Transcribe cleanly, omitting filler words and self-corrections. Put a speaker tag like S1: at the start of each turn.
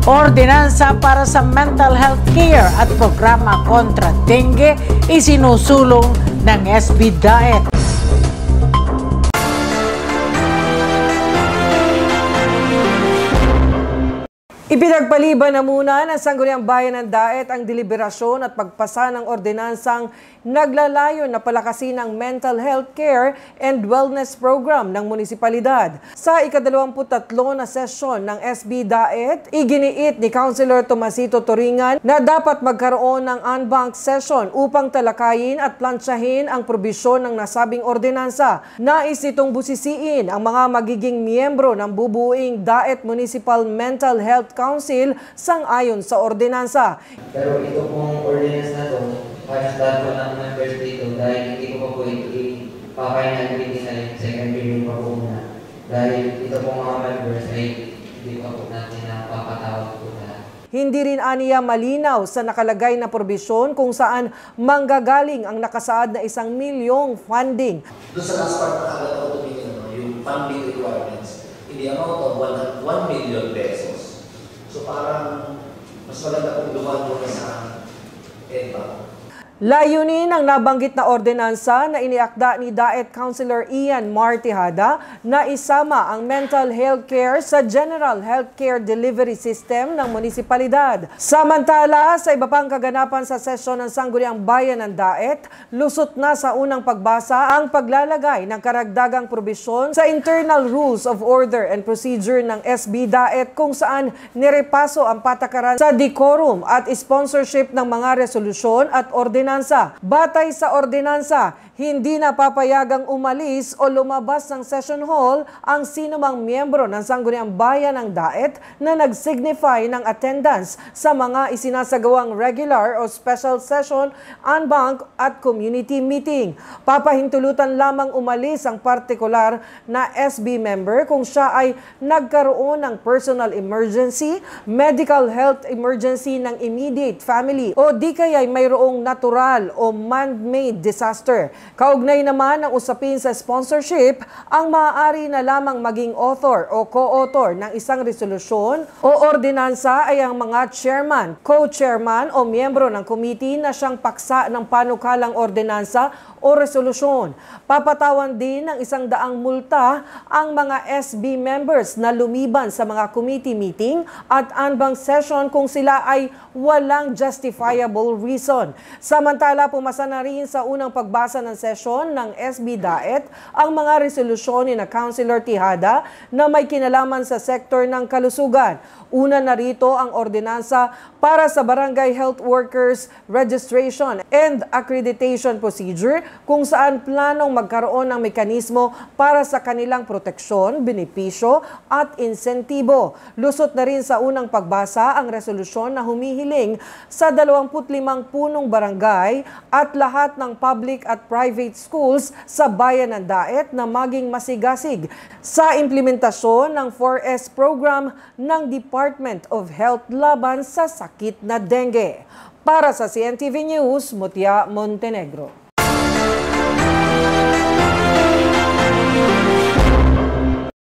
S1: Ordinansa para sa mental health care at programa kontra dengue isinusulong ng SB DAET. Ipinagpaliban na muna ng Sangguniang Bayan ng DAET ang deliberasyon at pagpasa ng ordinansang naglalayon na palakasin ang mental health care and wellness program ng munisipalidad. Sa ika-23 na sesyon ng SB DAET, iginiit ni Councilor Tomasito Toringan na dapat magkaroon ng en banc session upang talakayin at plansyahin ang probisyon ng nasabing ordinansa. Nais nitong busisiin ang mga magiging miyembro ng bubuing DAET Municipal Mental Health Council sang-ayon sa ordinansa.
S2: Pero ito pong ordinance na to, halos lahat po ng members dito dahil hindi ko pa po ito ipapahinaglitin na second reading pa po muna. Dahil ito pong mga members ay hindi pa po natin napapatawag po na.
S1: Hindi rin aniya malinaw sa nakalagay na probisyon kung saan manggagaling ang nakasaad na 1 milyong funding.
S3: Doon sa last part na agad ako tumingin, yung funding requirements, in the amount of 1 million pesos. So parang mas maganda kung dumaan mo sa EDBA.
S1: Layunin ang nabanggit na ordinansa na iniakda ni DAET Councilor Ian Martihada na isama ang mental health care sa General Healthcare Delivery System ng munisipalidad. Samantala, sa iba pang kaganapan sa sesyon ng Sangguniang Bayan ng DAET, lusot na sa unang pagbasa ang paglalagay ng karagdagang probisyon sa Internal Rules of Order and Procedure ng SB DAET kung saan nirepaso ang patakaran sa decorum at sponsorship ng mga resolusyon at ordinansa. Batay sa ordinansa, hindi na papayagang umalis o lumabas ng session hall ang sinumang miyembro ng Sangguniang Bayan ng DAET na nag-signify ng attendance sa mga isinasagawang regular o special session, en banc at community meeting. Papahintulutan lamang umalis ang partikular na SB member kung siya ay nagkaroon ng personal emergency, medical health emergency ng immediate family o di kaya'y mayroong natural o man-made disaster. Kaugnay naman ng usapin sa sponsorship, ang maaari na lamang maging author o co-author ng isang resolusyon o ordinansa ay ang mga chairman, co-chairman o miyembro ng committee na siyang paksa ng panukalang ordinansa o resolusyon. Papatawan din ng 100 multa ang mga SB members na lumiban sa mga committee meeting at en banc session kung sila ay walang justifiable reason. Samantala, pumasa na rin sa unang pagbasa ng sesyon ng SB DAET ang mga resolusyon ni na Councilor Tihada na may kinalaman sa sektor ng kalusugan. Una na rito ang ordinansa para sa Barangay Health Workers Registration and Accreditation Procedure kung saan planong magkaroon ng mekanismo para sa kanilang proteksyon, benepisyo at insentibo. Lusot na rin sa unang pagbasa ang resolusyon na humihiling sa 25 punong barangay at lahat ng public at private schools sa bayan ng DAET na maging masigasig sa implementasyon ng 4S program ng Department of Health laban sa sakit na dengue. Para sa CNTV News, Mutia Montenegro.